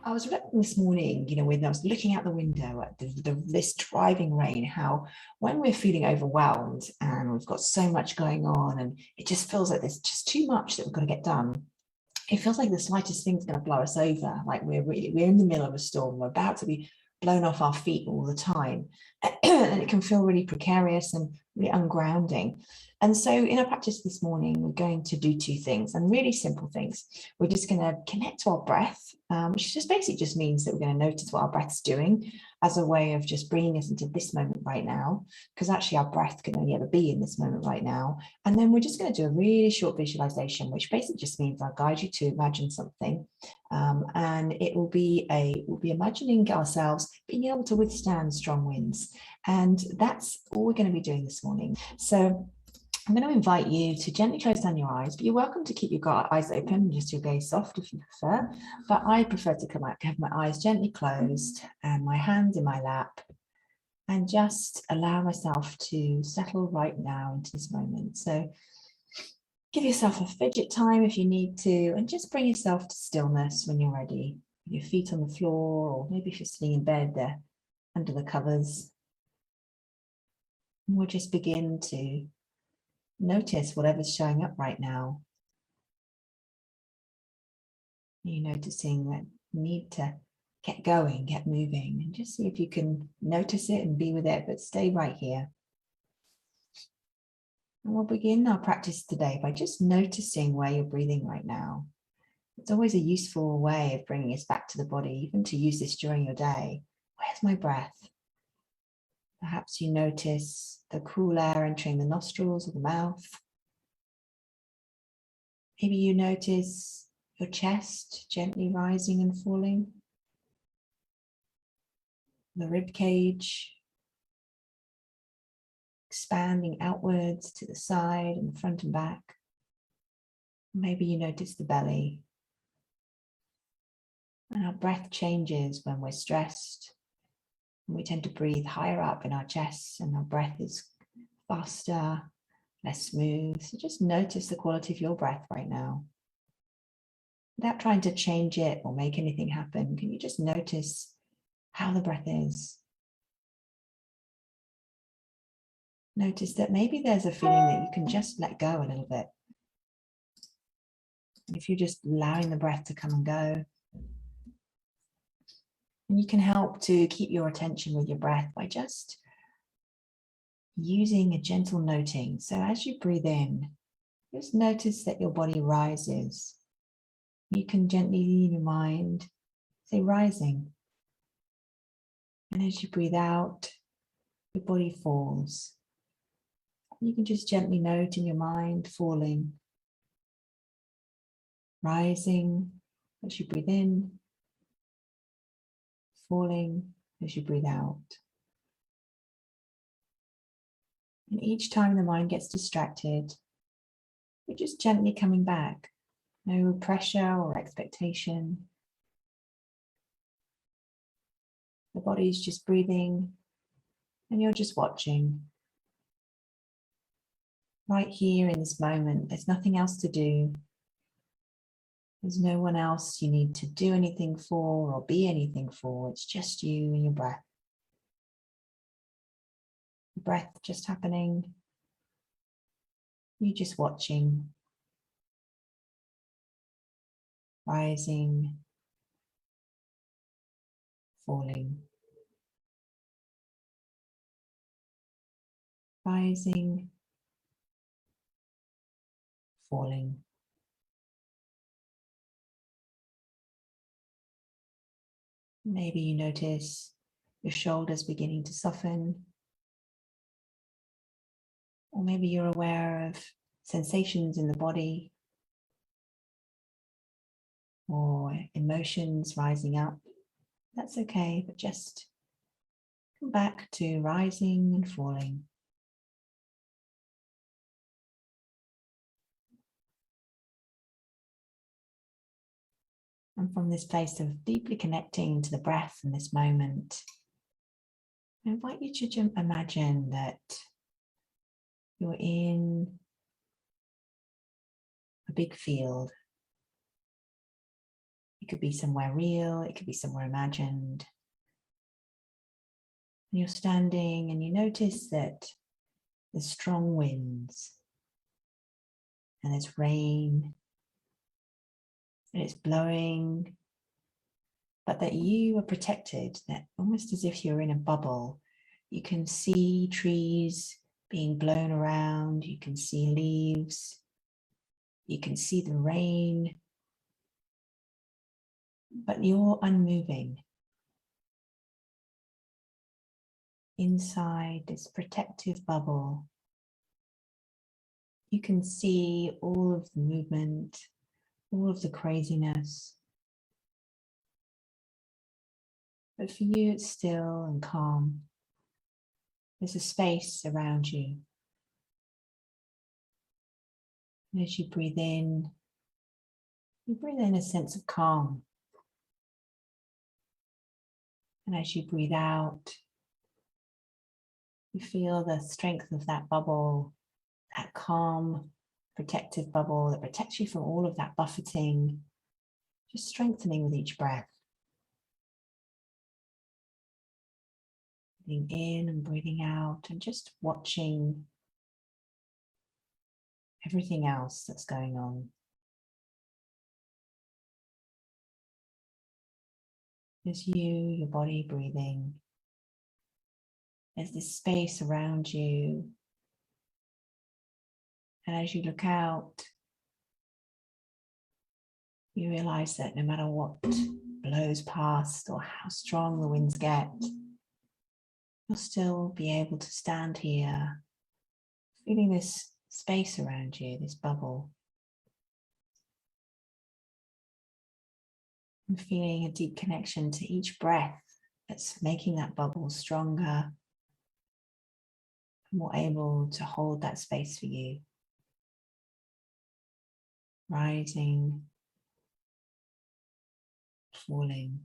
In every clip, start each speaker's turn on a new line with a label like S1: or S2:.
S1: I was reflecting this morning, when I was looking out the window at this driving rain, how when we're feeling overwhelmed and we've got so much going on and it just feels like there's just too much that we've got to get done, it feels like the slightest thing's going to blow us over. Like we're in the middle of a storm. We're about to be blown off our feet all the time. And it can feel really precarious and really ungrounding. And so in our practice this morning, we're going to do two things, and really simple things. We're just going to connect to our breath, which just basically just means that we're going to notice what our breath's doing as a way of just bringing us into this moment right now, because actually our breath can only ever be in this moment right now. And then we're just going to do a really short visualization, which basically just means I'll guide you to imagine something. And we'll be imagining ourselves being able to withstand strong winds. And that's all we're going to be doing this morning. So I'm going to invite you to gently close down your eyes, but you're welcome to keep your eyes open, just your gaze soft if you prefer. But I prefer to have my eyes gently closed and my hands in my lap, and just allow myself to settle right now into this moment. So give yourself a fidget time if you need to, and just bring yourself to stillness when you're ready. Your feet on the floor, or maybe if you're sitting in bed there under the covers. And we'll just begin to notice whatever's showing up right now. You're noticing that need to get going, get moving, and just see if you can notice it and be with it, but stay right here. And we'll begin our practice today by just noticing where you're breathing right now. It's always a useful way of bringing us back to the body, even to use this during your day. Where's my breath? Perhaps you notice the cool air entering the nostrils or the mouth. Maybe you notice your chest gently rising and falling, the rib cage expanding outwards to the side and front and back. Maybe you notice the belly. And our breath changes when we're stressed. We tend to breathe higher up in our chests, and our breath is faster, less smooth. So just notice the quality of your breath right now. Without trying to change it or make anything happen, can you just notice how the breath is? Notice that maybe there's a feeling that you can just let go a little bit. If you're just allowing the breath to come and go, and you can help to keep your attention with your breath by just using a gentle noting. So as you breathe in, just notice that your body rises. You can gently, in your mind, say rising. And as you breathe out, your body falls. You can just gently note in your mind falling, rising as you breathe in, falling as you breathe out. And each time the mind gets distracted, you're just gently coming back. No pressure or expectation. The body's just breathing and you're just watching. Right here in this moment, there's nothing else to do. There's no one else you need to do anything for or be anything for. It's just you and your breath. The breath just happening. You just watching. Rising. Falling. Rising. Falling. Maybe you notice your shoulders beginning to soften. Or maybe you're aware of sensations in the body or emotions rising up. That's okay, but just come back to rising and falling. And from this place of deeply connecting to the breath in this moment, I invite you to imagine that you're in a big field. It could be somewhere real, it could be somewhere imagined. And you're standing and you notice that there's strong winds and there's rain and it's blowing, but that you are protected, that almost as if you're in a bubble. You can see trees being blown around, you can see leaves, you can see the rain, but you're unmoving. Inside this protective bubble, you can see all of the movement, all of the craziness. But for you, it's still and calm. There's a space around you. And as you breathe in a sense of calm. And as you breathe out, you feel the strength of that bubble, that calm, protective bubble that protects you from all of that buffeting, just strengthening with each breath. Breathing in and breathing out and just watching everything else that's going on. There's you, your body breathing. There's this space around you. And as you look out, you realize that no matter what blows past or how strong the winds get, you'll still be able to stand here, feeling this space around you, this bubble, and feeling a deep connection to each breath that's making that bubble stronger and more able to hold that space for you. Rising, falling.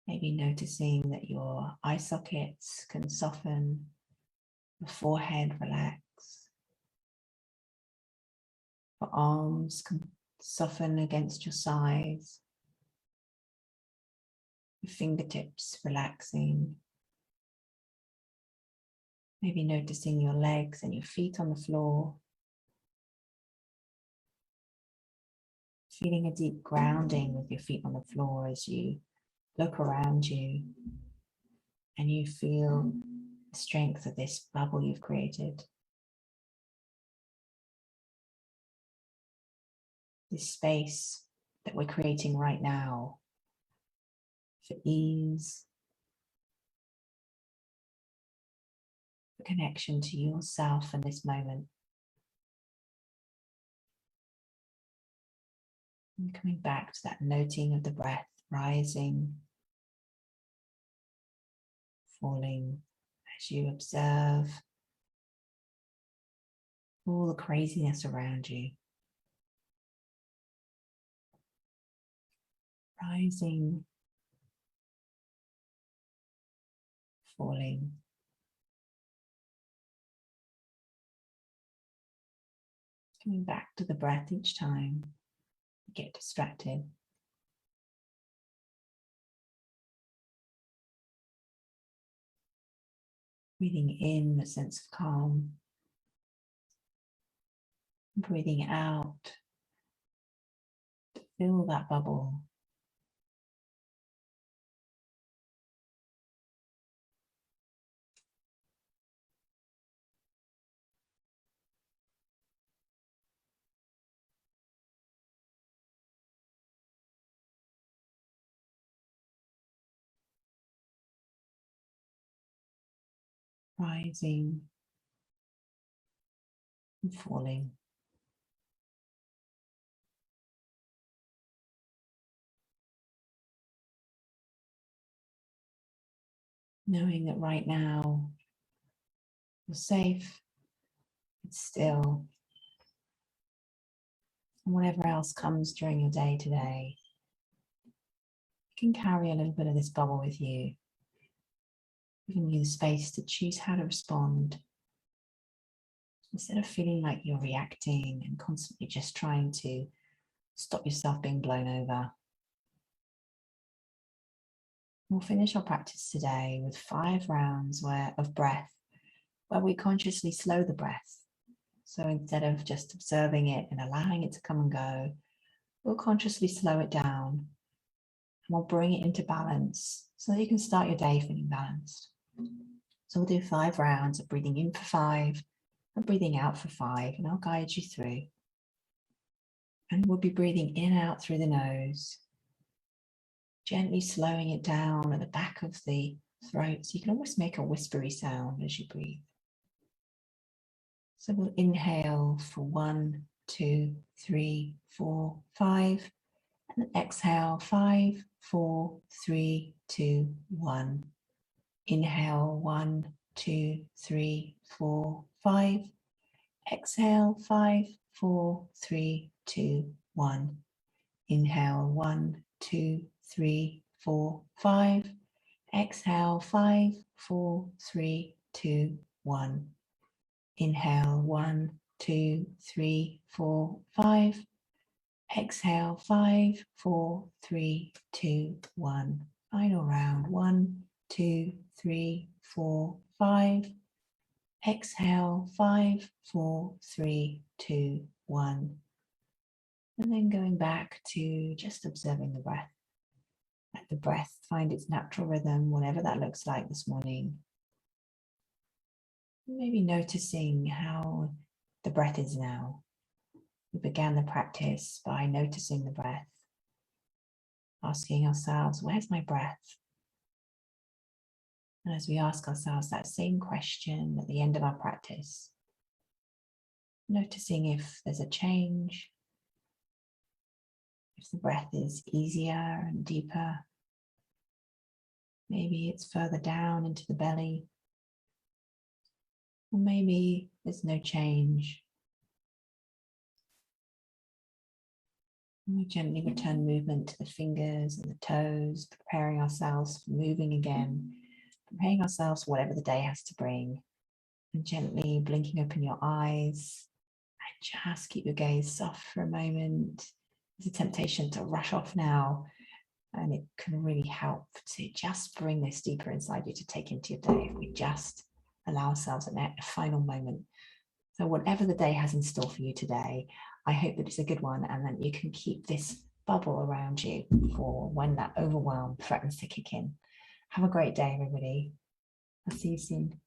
S1: Maybe noticing that your eye sockets can soften, your forehead relax, your arms can soften against your sides, your fingertips relaxing. Maybe noticing your legs and your feet on the floor. Feeling a deep grounding with your feet on the floor as you look around you and you feel the strength of this bubble you've created. This space that we're creating right now for ease, for connection to yourself in this moment. And coming back to that noting of the breath, rising, falling, as you observe all the craziness around you. Rising, falling. Coming back to the breath each time you get distracted. Breathing in a sense of calm. Breathing out to fill that bubble. Rising and falling. Knowing that right now you're safe, it's still, and whatever else comes during your day today, you can carry a little bit of this bubble with you, giving you the space to choose how to respond. Instead of feeling like you're reacting and constantly just trying to Stop yourself being blown over. We'll finish our practice today with 5 rounds of breath, where we consciously slow the breath. So instead of just observing it and allowing it to come and go, we'll consciously slow it down and we'll bring it into balance so that you can start your day feeling balanced. So we'll do 5 rounds of breathing in for 5 and breathing out for 5, and I'll guide you through. And we'll be breathing in and out through the nose, gently slowing it down at the back of the throat so you can almost make a whispery sound as you breathe. So we'll inhale for 1, 2, 3, 4, 5, and then exhale 5, 4, 3, 2, 1. Inhale 1, 2, 3, 4, 5. Exhale 5, 4, 3, 2, 1. Inhale 1, 2, 3, 4, 5. Exhale 5, 4, 3, 2, 1. Inhale 1, 2, 3, 4, 5. Exhale 5, 4, 3, 2, 1. Final round. 1, 2, 3, 4, 5. Exhale 5, 4, 3, 2, 1. And then going back to just observing the breath. Let the breath find its natural rhythm, whatever that looks like this morning. Maybe noticing how the breath is now. We began the practice by noticing the breath, asking ourselves, where's my breath? And as we ask ourselves that same question at the end of our practice, noticing if there's a change, if the breath is easier and deeper, maybe it's further down into the belly, or maybe there's no change. And we gently return movement to the fingers and the toes, preparing ourselves for moving again, preparing ourselves for whatever the day has to bring, and gently blinking open your eyes and just keep your gaze soft for a moment. There's a temptation to rush off now, and it can really help to just bring this deeper inside you to take into your day if we just allow ourselves a final moment. So whatever the day has in store for you today, I hope that it's a good one and that you can keep this bubble around you for when that overwhelm threatens to kick in. Have a great day, everybody. I'll see you soon.